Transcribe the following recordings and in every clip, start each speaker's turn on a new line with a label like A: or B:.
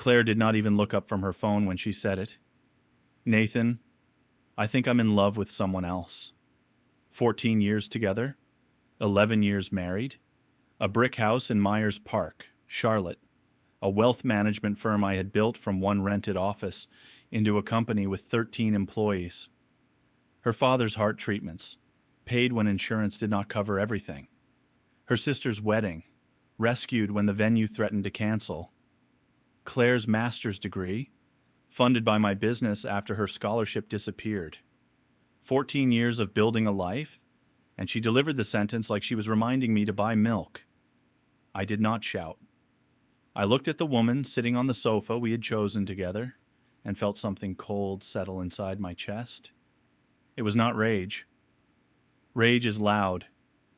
A: Claire did not even look up from her phone when she said it. Nathan, I think I'm in love with someone else. 14 years together, 11 years married, a brick house in Myers Park, Charlotte, a wealth management firm I had built from one rented office into a company with 13 employees. Her father's heart treatments, paid when insurance did not cover everything. Her sister's wedding, rescued when the venue threatened to cancel. Claire's master's degree, funded by my business after her scholarship disappeared. 14 years of building a life, and she delivered the sentence like she was reminding me to buy milk. I did not shout. I looked at the woman sitting on the sofa we had chosen together and felt something cold settle inside my chest. It was not rage. Rage is loud.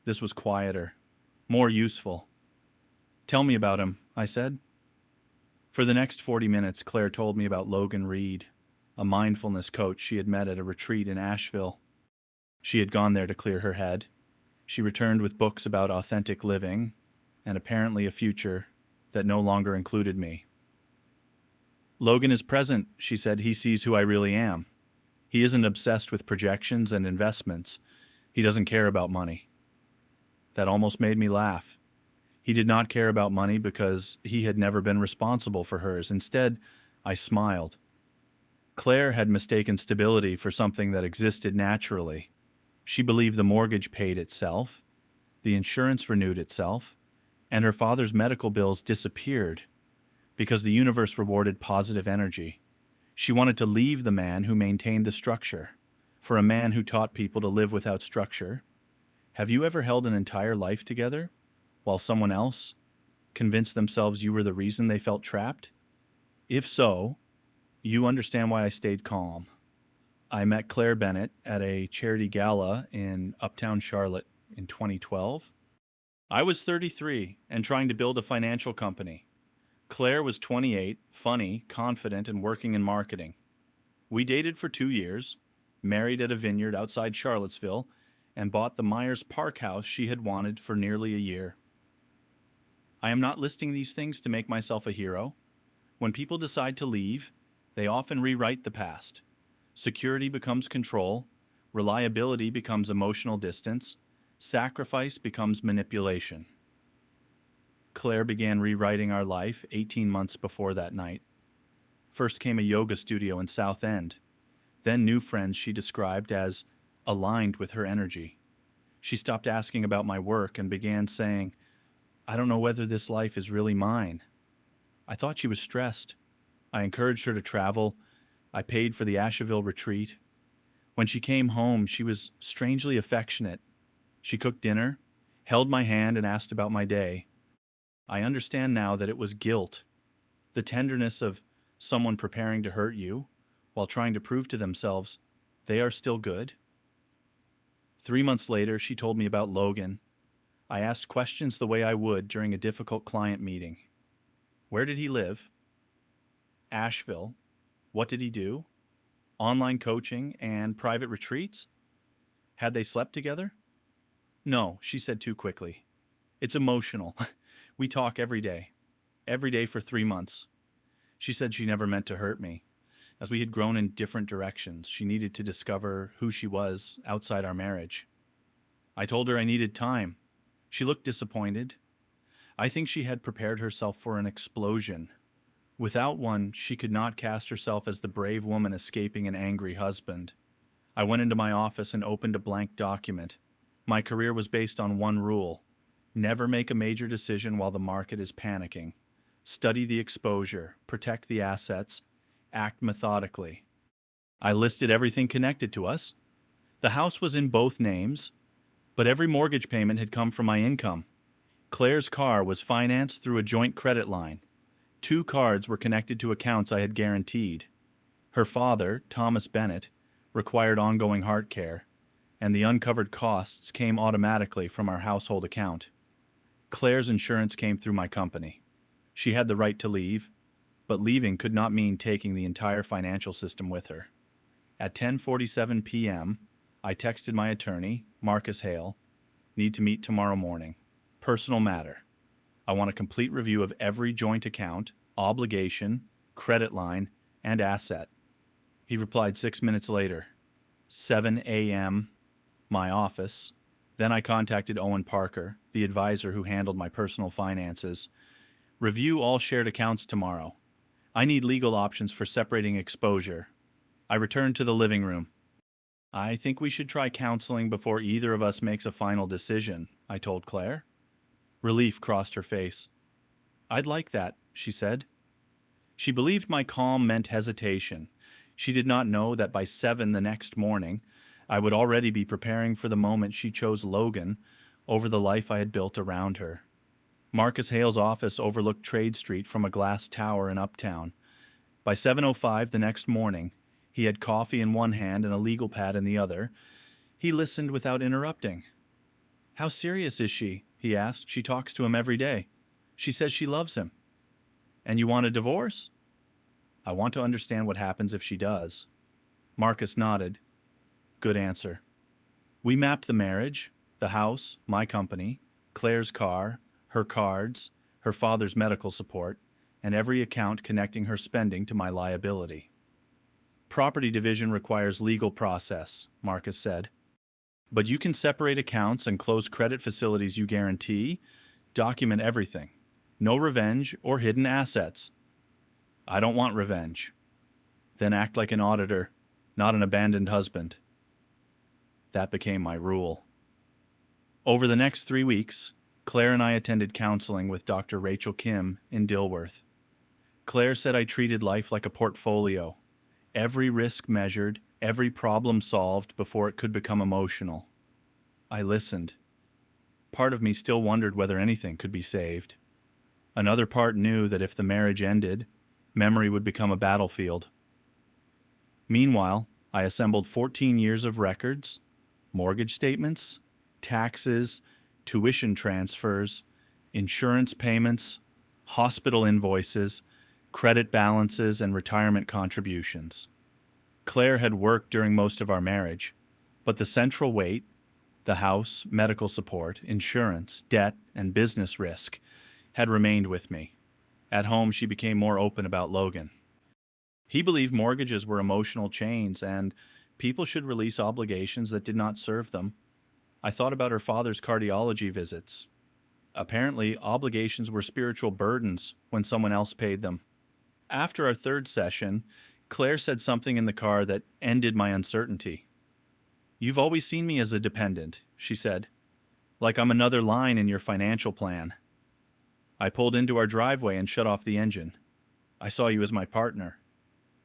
A: This was quieter, more useful. Tell me about him, I said. For the next 40 minutes, Claire told me about Logan Reed, a mindfulness coach she had met at a retreat in Asheville. She had gone there to clear her head. She returned with books about authentic living and apparently a future that no longer included me. Logan is present, she said. He sees who I really am. He isn't obsessed with projections and investments. He doesn't care about money. That almost made me laugh. He did not care about money because he had never been responsible for hers. Instead, I smiled. Claire had mistaken stability for something that existed naturally. She believed the mortgage paid itself, the insurance renewed itself, and her father's medical bills disappeared because the universe rewarded positive energy. She wanted to leave the man who maintained the structure for a man who taught people to live without structure. Have you ever held an entire life together while someone else convinced themselves you were the reason they felt trapped? If so, you understand why I stayed calm. I met Claire Bennett at a charity gala in Uptown Charlotte in 2012. I was 33 and trying to build a financial company. Claire was 28, funny, confident, and working in marketing. We dated for 2 years, married at a vineyard outside Charlottesville, and bought the Myers Park house she had wanted for nearly a year. I am not listing these things to make myself a hero. When people decide to leave, they often rewrite the past. Security becomes control, reliability becomes emotional distance, sacrifice becomes manipulation. Claire began rewriting our life 18 months before that night. First came a yoga studio in South End, then new friends she described as aligned with her energy. She stopped asking about my work and began saying, I don't know whether this life is really mine. I thought she was stressed. I encouraged her to travel. I paid for the Asheville retreat. When she came home, she was strangely affectionate. She cooked dinner, held my hand, and asked about my day. I understand now that it was guilt, the tenderness of someone preparing to hurt you while trying to prove to themselves they are still good. 3 months later, she told me about Logan. I asked questions the way I would during a difficult client meeting. Where did he live? Asheville. What did he do? Online coaching and private retreats? Had they slept together? No, she said too quickly. It's emotional. We talk every day for 3 months. She said she never meant to hurt me. As we had grown in different directions, she needed to discover who she was outside our marriage. I told her I needed time. She looked disappointed. I think she had prepared herself for an explosion. Without one, she could not cast herself as the brave woman escaping an angry husband. I went into my office and opened a blank document. My career was based on one rule: never make a major decision while the market is panicking. Study the exposure, protect the assets, act methodically. I listed everything connected to us. The house was in both names, but every mortgage payment had come from my income. Claire's car was financed through a joint credit line. 2 cards were connected to accounts I had guaranteed. Her father, Thomas Bennett, required ongoing heart care, and the uncovered costs came automatically from our household account. Claire's insurance came through my company. She had the right to leave, but leaving could not mean taking the entire financial system with her. At 10:47 p.m., I texted my attorney, Marcus Hale, need to meet tomorrow morning. Personal matter. I want a complete review of every joint account, obligation, credit line, and asset. He replied 6 minutes later. 7 a.m., my office. Then I contacted Owen Parker, the advisor who handled my personal finances. Review all shared accounts tomorrow. I need legal options for separating exposure. I returned to the living room. I think we should try counseling before either of us makes a final decision, I told Claire. Relief crossed her face. I'd like that, she said. She believed my calm meant hesitation. She did not know that by 7 the next morning, I would already be preparing for the moment she chose Logan over the life I had built around her. Marcus Hale's office overlooked Trade Street from a glass tower in Uptown. By 7:05 the next morning, he had coffee in one hand and a legal pad in the other. He listened without interrupting. How serious is she? He asked. She talks to him every day. She says she loves him. And you want a divorce? I want to understand what happens if she does. Marcus nodded. Good answer. We mapped the marriage, the house, my company, Claire's car, her cards, her father's medical support, and every account connecting her spending to my liability. Property division requires legal process, Marcus said. But you can separate accounts and close credit facilities you guarantee, document everything. No revenge or hidden assets. I don't want revenge. Then act like an auditor, not an abandoned husband. That became my rule. Over the next 3 weeks, Claire and I attended counseling with Dr. Rachel Kim in Dilworth. Claire said I treated life like a portfolio. Every risk measured, every problem solved before it could become emotional. I listened. Part of me still wondered whether anything could be saved. Another part knew that if the marriage ended, memory would become a battlefield. Meanwhile, I assembled 14 years of records, mortgage statements, taxes, tuition transfers, insurance payments, hospital invoices, credit balances, and retirement contributions. Claire had worked during most of our marriage, but the central weight, the house, medical support, insurance, debt, and business risk, had remained with me. At home, she became more open about Logan. He believed mortgages were emotional chains and people should release obligations that did not serve them. I thought about her father's cardiology visits. Apparently, obligations were spiritual burdens when someone else paid them. After our third session, Claire said something in the car that ended my uncertainty. You've always seen me as a dependent, she said, like I'm another line in your financial plan. I pulled into our driveway and shut off the engine. I saw you as my partner.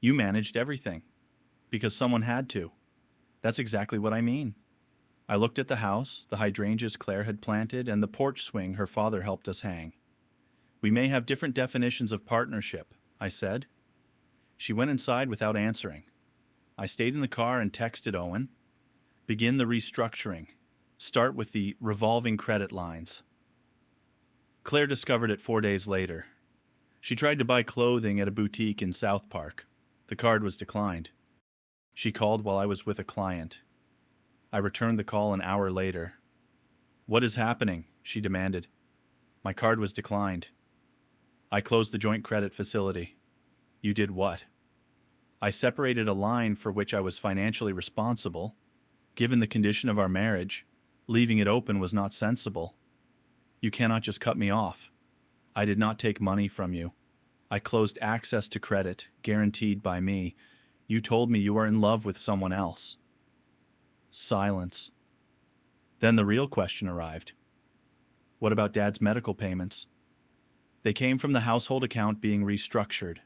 A: You managed everything. Because someone had to. That's exactly what I mean. I looked at the house, the hydrangeas Claire had planted, and the porch swing her father helped us hang. We may have different definitions of partnership, I said. She went inside without answering. I stayed in the car and texted Owen. Begin the restructuring. Start with the revolving credit lines. Claire discovered it 4 days later. She tried to buy clothing at a boutique in South Park. The card was declined. She called while I was with a client. I returned the call an hour later. What is happening? She demanded. My card was declined. I closed the joint credit facility. You did what? I separated a line for which I was financially responsible. Given the condition of our marriage, leaving it open was not sensible. You cannot just cut me off. I did not take money from you. I closed access to credit, guaranteed by me. You told me you are in love with someone else. Silence. Then the real question arrived. What about Dad's medical payments? They came from the household account being restructured.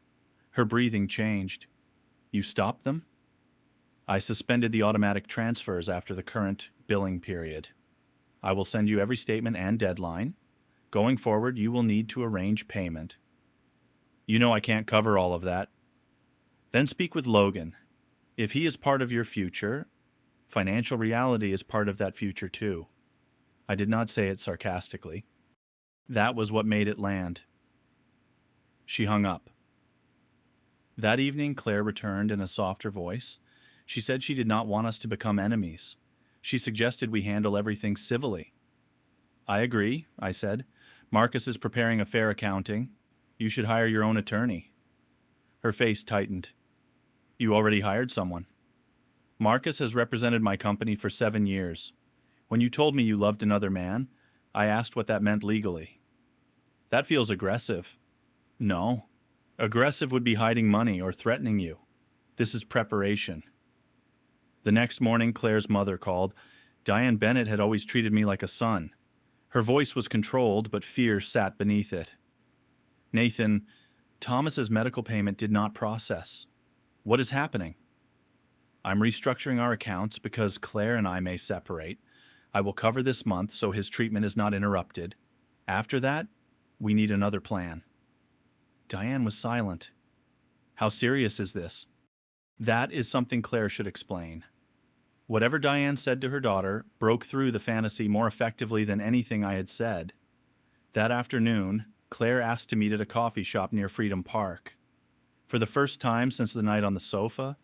A: Her breathing changed. You stopped them? I suspended the automatic transfers after the current billing period. I will send you every statement and deadline. Going forward, you will need to arrange payment. You know I can't cover all of that. Then speak with Logan. If he is part of your future, financial reality is part of that future too. I did not say it sarcastically. That was what made it land. She hung up. That evening, Claire returned in a softer voice. She said she did not want us to become enemies. She suggested we handle everything civilly. I agree, I said. Marcus is preparing a fair accounting. You should hire your own attorney. Her face tightened. You already hired someone. Marcus has represented my company for 7 years. When you told me you loved another man, I asked what that meant legally. That feels aggressive. No. Aggressive would be hiding money or threatening you. This is preparation. The next morning, Claire's mother called. Diane Bennett had always treated me like a son. Her voice was controlled, but fear sat beneath it. Nathan, Thomas's medical payment did not process. What is happening? I'm restructuring our accounts because Claire and I may separate. I will cover this month so his treatment is not interrupted. After that, we need another plan. Diane was silent. How serious is this? That is something Claire should explain. Whatever Diane said to her daughter broke through the fantasy more effectively than anything I had said. That afternoon, Claire asked to meet at a coffee shop near Freedom Park. For the first time since the night on the sofa,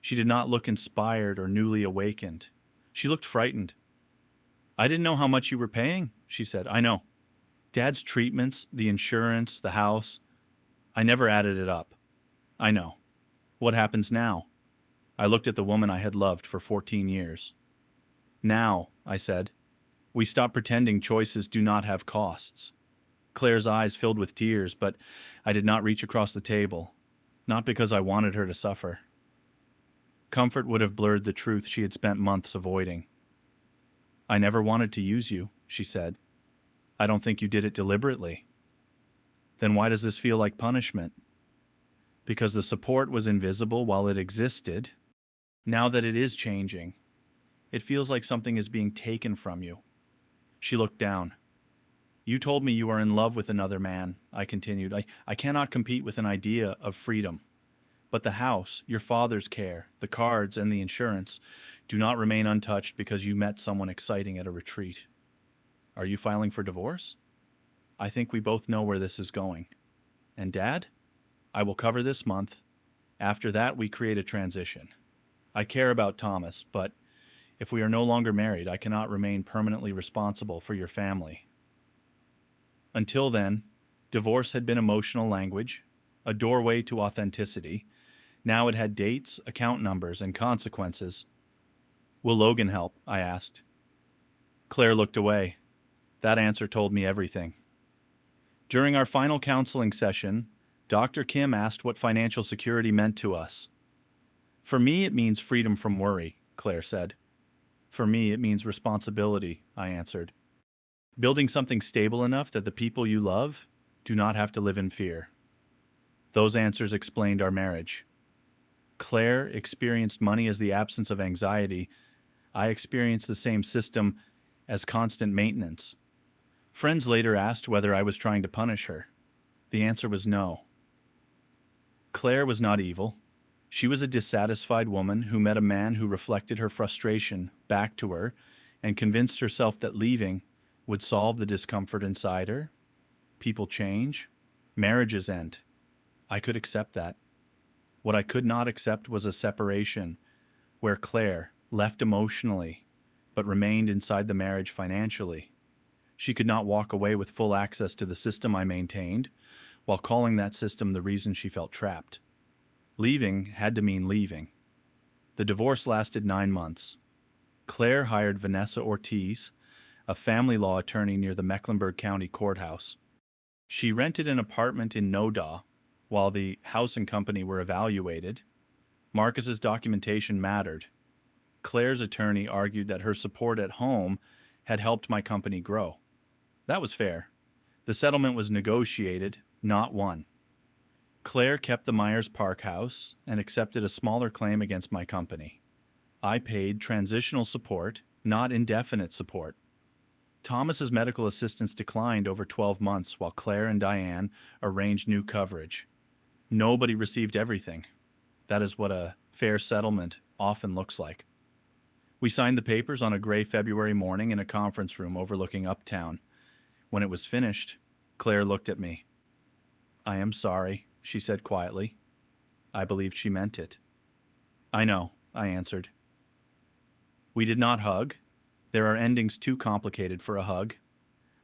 A: she did not look inspired or newly awakened. She looked frightened. I didn't know how much you were paying, she said. I know. Dad's treatments, the insurance, the house. I never added it up. I know. What happens now? I looked at the woman I had loved for 14 years. Now, I said, we stop pretending choices do not have costs. Claire's eyes filled with tears, but I did not reach across the table, not because I wanted her to suffer. Comfort would have blurred the truth she had spent months avoiding. I never wanted to use you, she said. I don't think you did it deliberately. Then why does this feel like punishment? Because the support was invisible while it existed. Now that it is changing, it feels like something is being taken from you. She looked down. You told me you are in love with another man, I continued. I cannot compete with an idea of freedom. But the house, your father's care, the cards, and the insurance do not remain untouched because you met someone exciting at a retreat. Are you filing for divorce? I think we both know where this is going. And Dad? I will cover this month. After that, we create a transition. I care about Thomas, but if we are no longer married, I cannot remain permanently responsible for your family. Until then, divorce had been emotional language, a doorway to authenticity. Now it had dates, account numbers, and consequences. Will Logan help? I asked. Claire looked away. That answer told me everything. During our final counseling session, Dr. Kim asked what financial security meant to us. For me, it means freedom from worry, Claire said. For me, it means responsibility, I answered. Building something stable enough that the people you love do not have to live in fear. Those answers explained our marriage. Claire experienced money as the absence of anxiety. I experienced the same system as constant maintenance. Friends later asked whether I was trying to punish her. The answer was no. Claire was not evil. She was a dissatisfied woman who met a man who reflected her frustration back to her and convinced herself that leaving would solve the discomfort inside her. People change. Marriages end. I could accept that. What I could not accept was a separation where Claire left emotionally but remained inside the marriage financially. She could not walk away with full access to the system I maintained while calling that system the reason she felt trapped. Leaving had to mean leaving. The divorce lasted 9 months. Claire hired Vanessa Ortiz, a family law attorney near the Mecklenburg County Courthouse. She rented an apartment in Noda while the house and company were evaluated. Marcus's documentation mattered. Claire's attorney argued that her support at home had helped my company grow. That was fair. The settlement was negotiated, not won. Claire kept the Myers Park house and accepted a smaller claim against my company. I paid transitional support, not indefinite support. Thomas's medical assistance declined over 12 months while Claire and Diane arranged new coverage. Nobody received everything. That is what a fair settlement often looks like. We signed the papers on a gray February morning in a conference room overlooking Uptown. When it was finished, Claire looked at me. I am sorry, she said quietly. I believed she meant it. I know, I answered. We did not hug. There are endings too complicated for a hug.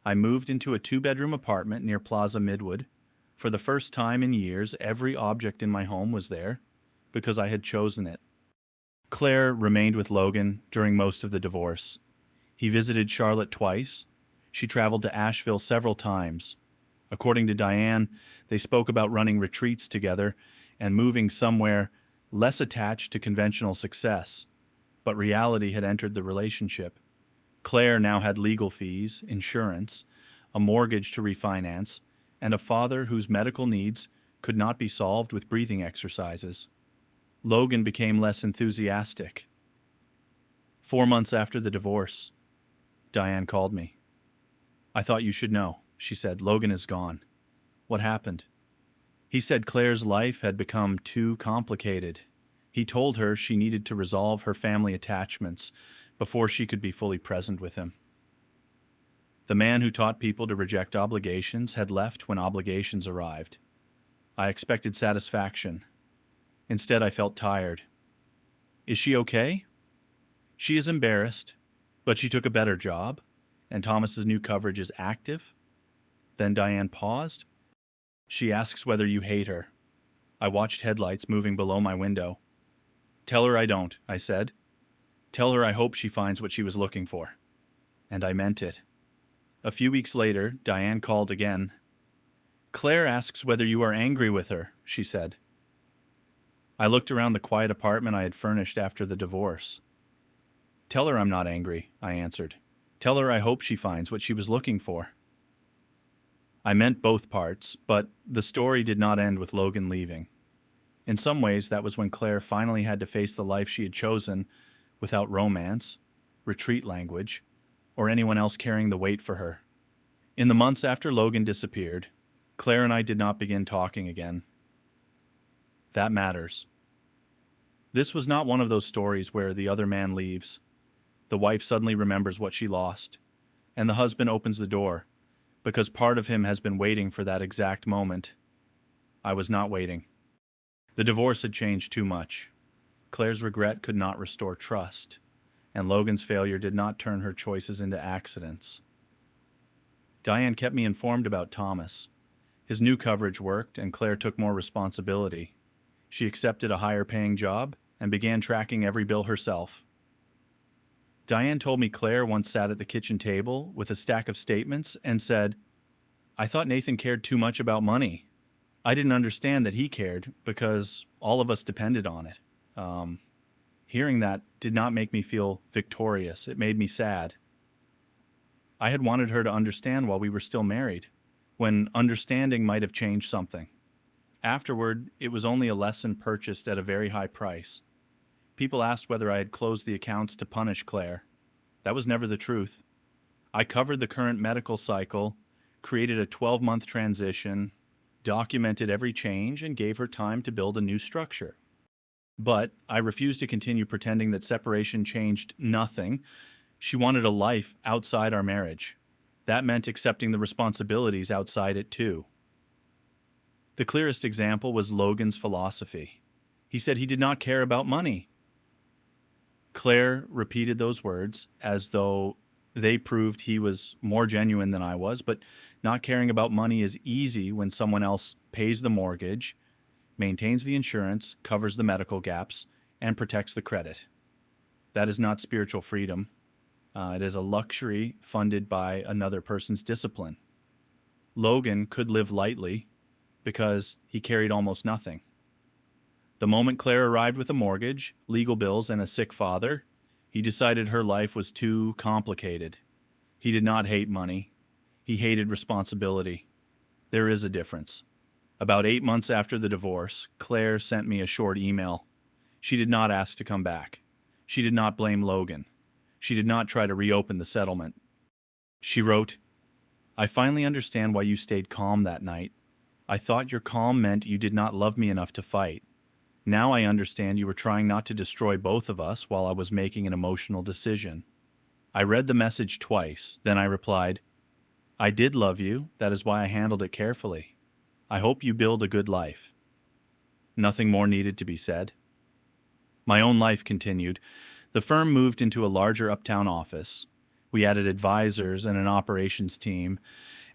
A: I moved into a 2-bedroom apartment near Plaza Midwood. For the first time in years, every object in my home was there because I had chosen it. Claire remained with Logan during most of the divorce. He visited Charlotte twice. She traveled to Asheville several times. According to Diane, they spoke about running retreats together and moving somewhere less attached to conventional success. But reality had entered the relationship. Claire now had legal fees, insurance, a mortgage to refinance, and a father whose medical needs could not be solved with breathing exercises. Logan became less enthusiastic. 4 months after the divorce, Diane called me. "I thought you should know," she said. "Logan is gone." "What happened?" He said Claire's life had become too complicated. He told her she needed to resolve her family attachments before she could be fully present with him. The man who taught people to reject obligations had left when obligations arrived. I expected satisfaction. Instead, I felt tired. "Is she okay?" "She is embarrassed, but she took a better job, and Thomas's new coverage is active." Then Diane paused. "She asks whether you hate her." I watched headlights moving below my window. "Tell her I don't," I said. "Tell her I hope she finds what she was looking for." And I meant it. A few weeks later, Diane called again. "Claire asks whether you are angry with her," she said. I looked around the quiet apartment I had furnished after the divorce. "Tell her I'm not angry," I answered. "Tell her I hope she finds what she was looking for." I meant both parts, but the story did not end with Logan leaving. In some ways, that was when Claire finally had to face the life she had chosen without romance, retreat language, or anyone else carrying the weight for her. In the months after Logan disappeared, Claire and I did not begin talking again. That matters. This was not one of those stories where the other man leaves. The wife suddenly remembers what she lost, and the husband opens the door, because part of him has been waiting for that exact moment. I was not waiting. The divorce had changed too much. Claire's regret could not restore trust, and Logan's failure did not turn her choices into accidents. Diane kept me informed about Thomas. His new coverage worked, and Claire took more responsibility. She accepted a higher-paying job and began tracking every bill herself. Diane told me Claire once sat at the kitchen table with a stack of statements and said, "I thought Nathan cared too much about money. I didn't understand that he cared because all of us depended on it." Hearing that did not make me feel victorious. It made me sad. I had wanted her to understand while we were still married, when understanding might have changed something. Afterward, it was only a lesson purchased at a very high price. People asked whether I had closed the accounts to punish Claire. That was never the truth. I covered the current medical cycle, created a 12-month transition, documented every change, and gave her time to build a new structure. But I refused to continue pretending that separation changed nothing. She wanted a life outside our marriage. That meant accepting the responsibilities outside it too. The clearest example was Logan's philosophy. He said he did not care about money. Claire repeated those words as though they proved he was more genuine than I was, but not caring about money is easy when someone else pays the mortgage, maintains the insurance, covers the medical gaps, and protects the credit. That is not spiritual freedom. It is a luxury funded by another person's discipline. Logan could live lightly because he carried almost nothing. The moment Claire arrived with a mortgage, legal bills, and a sick father, he decided her life was too complicated. He did not hate money. He hated responsibility. There is a difference. About 8 months after the divorce, Claire sent me a short email. She did not ask to come back. She did not blame Logan. She did not try to reopen the settlement. She wrote, "I finally understand why you stayed calm that night. I thought your calm meant you did not love me enough to fight. Now I understand you were trying not to destroy both of us while I was making an emotional decision." I read the message twice, then I replied, "I did love you, that is why I handled it carefully. I hope you build a good life." Nothing more needed to be said. My own life continued. The firm moved into a larger uptown office. We added advisors and an operations team,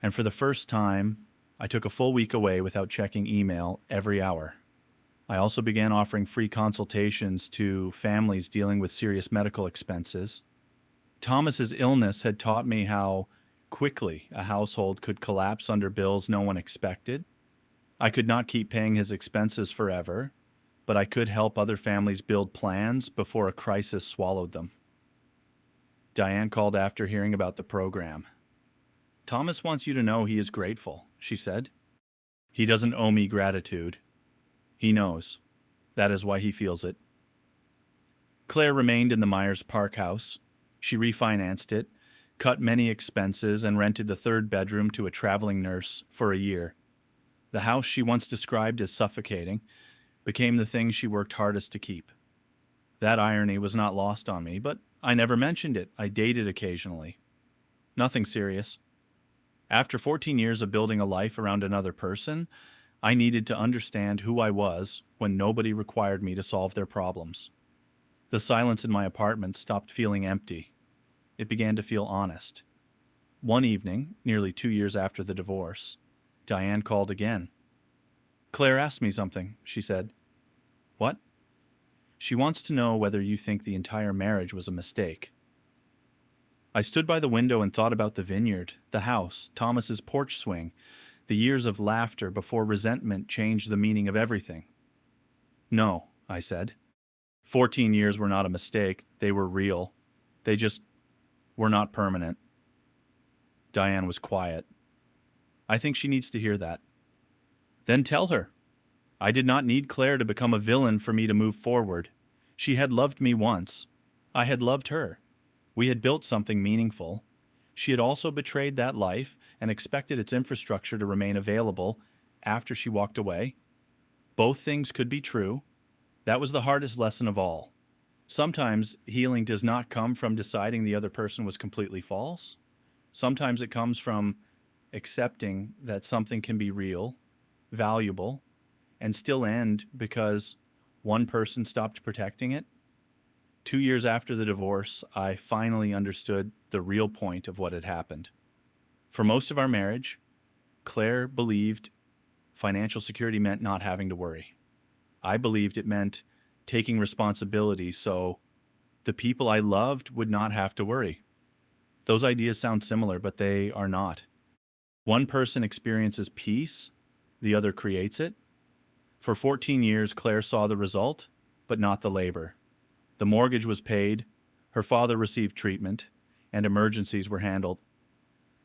A: and for the first time, I took a full week away without checking email every hour. I also began offering free consultations to families dealing with serious medical expenses. Thomas's illness had taught me how quickly a household could collapse under bills no one expected. I could not keep paying his expenses forever, but I could help other families build plans before a crisis swallowed them. Diane called after hearing about the program. "Thomas wants you to know he is grateful," she said. "He doesn't owe me gratitude. He knows. That is why he feels it." Claire remained in the Myers Park house. She refinanced it, cut many expenses, and rented the third bedroom to a traveling nurse for a year. The house she once described as suffocating became the thing she worked hardest to keep. That irony was not lost on me, but I never mentioned it. I dated occasionally. Nothing serious. After 14 years of building a life around another person, I needed to understand who I was when nobody required me to solve their problems. The silence in my apartment stopped feeling empty. It began to feel honest. One evening, nearly 2 years after the divorce, Diane called again. "Claire asked me something," she said. "What?" "She wants to know whether you think the entire marriage was a mistake." I stood by the window and thought about the vineyard, the house, Thomas's porch swing, the years of laughter before resentment changed the meaning of everything. "No," I said. 14 years were not a mistake. They were real. They just were not permanent. Diane was quiet. "I think she needs to hear that." "Then tell her." I did not need Claire to become a villain for me to move forward. She had loved me once. I had loved her. We had built something meaningful. She had also betrayed that life and expected its infrastructure to remain available after she walked away. Both things could be true. That was the hardest lesson of all. Sometimes healing does not come from deciding the other person was completely false. Sometimes it comes from accepting that something can be real, valuable, and still end because one person stopped protecting it. 2 years after the divorce, I finally understood the real point of what had happened. For most of our marriage, Claire believed financial security meant not having to worry. I believed it meant taking responsibility so the people I loved would not have to worry. Those ideas sound similar, but they are not. One person experiences peace, the other creates it. For 14 years, Claire saw the result, but not the labor. The mortgage was paid, her father received treatment, and emergencies were handled.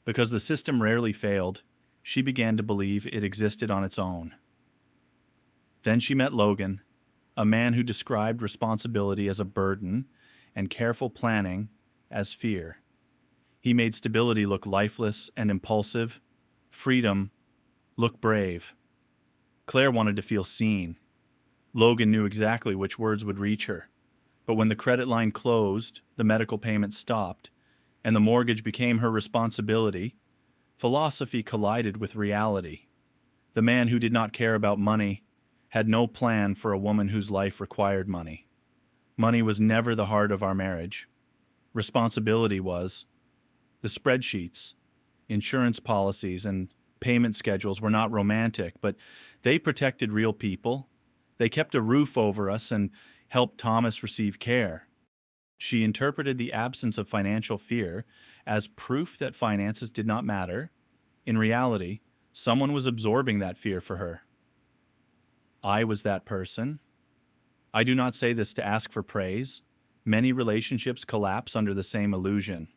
A: Because the system rarely failed, she began to believe it existed on its own. Then she met Logan, a man who described responsibility as a burden and careful planning as fear. He made stability look lifeless and impulsive, freedom look brave. Claire wanted to feel seen. Logan knew exactly which words would reach her. But when the credit line closed, the medical payment stopped, and the mortgage became her responsibility, philosophy collided with reality. The man who did not care about money had no plan for a woman whose life required money. Money was never the heart of our marriage. Responsibility was. The spreadsheets, insurance policies, and payment schedules were not romantic, but they protected real people. They kept a roof over us and helped Thomas receive care. She interpreted the absence of financial fear as proof that finances did not matter. In reality, someone was absorbing that fear for her. I was that person. I do not say this to ask for praise. Many relationships collapse under the same illusion.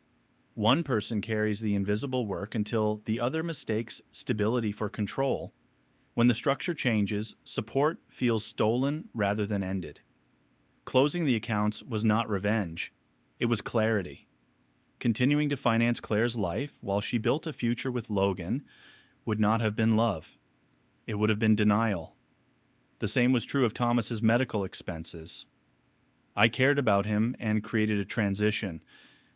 A: One person carries the invisible work until the other mistakes stability for control. When the structure changes, support feels stolen rather than ended. Closing the accounts was not revenge. It was clarity. Continuing to finance Claire's life while she built a future with Logan would not have been love. It would have been denial. The same was true of Thomas's medical expenses. I cared about him and created a transition,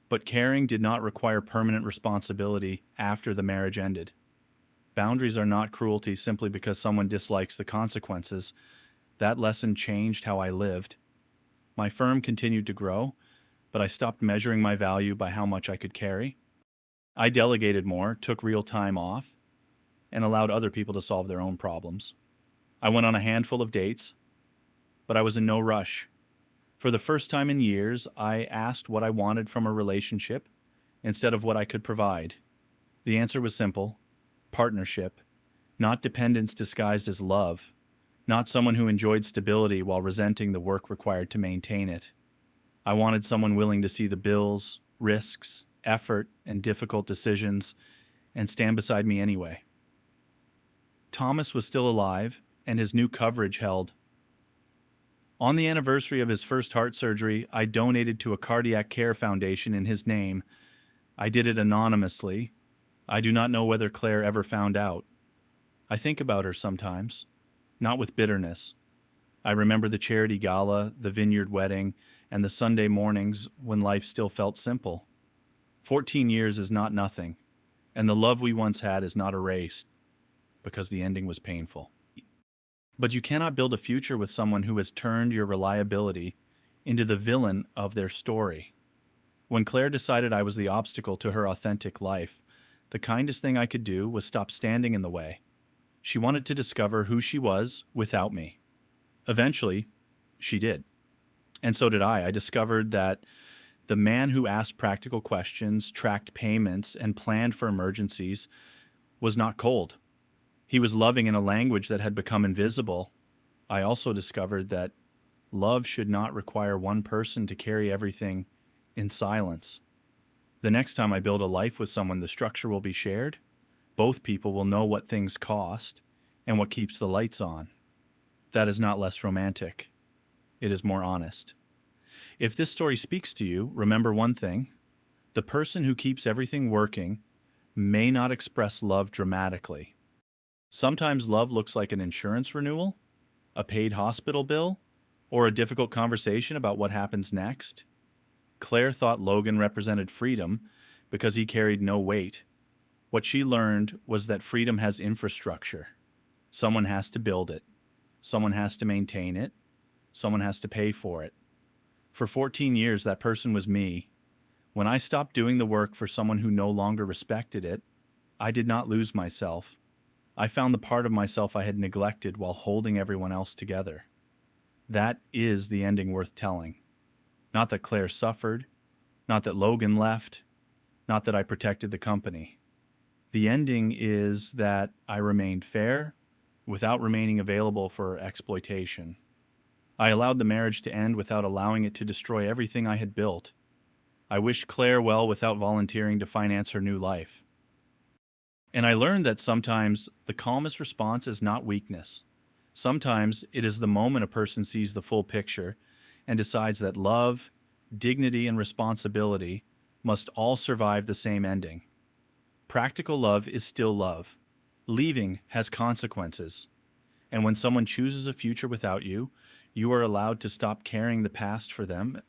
A: but caring did not require permanent responsibility after the marriage ended. Boundaries are not cruelty simply because someone dislikes the consequences. That lesson changed how I lived. My firm continued to grow, but I stopped measuring my value by how much I could carry. I delegated more, took real time off. and allowed other people to solve their own problems. I went on a handful of dates, but I was in no rush. For the first time in years, I asked what I wanted from a relationship instead of what I could provide. The answer was simple: partnership, not dependence disguised as love, not someone who enjoyed stability while resenting the work required to maintain it. I wanted someone willing to see the bills, risks, effort, and difficult decisions and stand beside me anyway. Thomas was still alive, and his new coverage held. On the anniversary of his first heart surgery, I donated to a cardiac care foundation in his name. I did it anonymously. I do not know whether Claire ever found out. I think about her sometimes, not with bitterness. I remember the charity gala, the vineyard wedding, and the Sunday mornings when life still felt simple. 14 years is not nothing, and the love we once had is not erased because the ending was painful. But you cannot build a future with someone who has turned your reliability into the villain of their story. When Claire decided I was the obstacle to her authentic life, the kindest thing I could do was stop standing in the way. She wanted to discover who she was without me. Eventually, she did. And so did I. I discovered that the man who asked practical questions, tracked payments, and planned for emergencies was not cold. He was loving in a language that had become invisible. I also discovered that love should not require one person to carry everything in silence. The next time I build a life with someone, the structure will be shared. Both people will know what things cost and what keeps the lights on. That is not less romantic. It is more honest. If this story speaks to you, remember one thing: the person who keeps everything working may not express love dramatically. Sometimes love looks like an insurance renewal, a paid hospital bill, or a difficult conversation about what happens next. Claire thought Logan represented freedom because he carried no weight. What she learned was that freedom has infrastructure. Someone has to build it. Someone has to maintain it. Someone has to pay for it. For 14 years, that person was me. When I stopped doing the work for someone who no longer respected it, I did not lose myself. I found the part of myself I had neglected while holding everyone else together. That is the ending worth telling. Not that Claire suffered, not that Logan left, not that I protected the company. The ending is that I remained fair without remaining available for exploitation. I allowed the marriage to end without allowing it to destroy everything I had built. I wished Claire well without volunteering to finance her new life. And I learned that sometimes the calmest response is not weakness. Sometimes it is the moment a person sees the full picture and decides that love, dignity, and responsibility must all survive the same ending. Practical love is still love. Leaving has consequences. And when someone chooses a future without you, you are allowed to stop carrying the past for them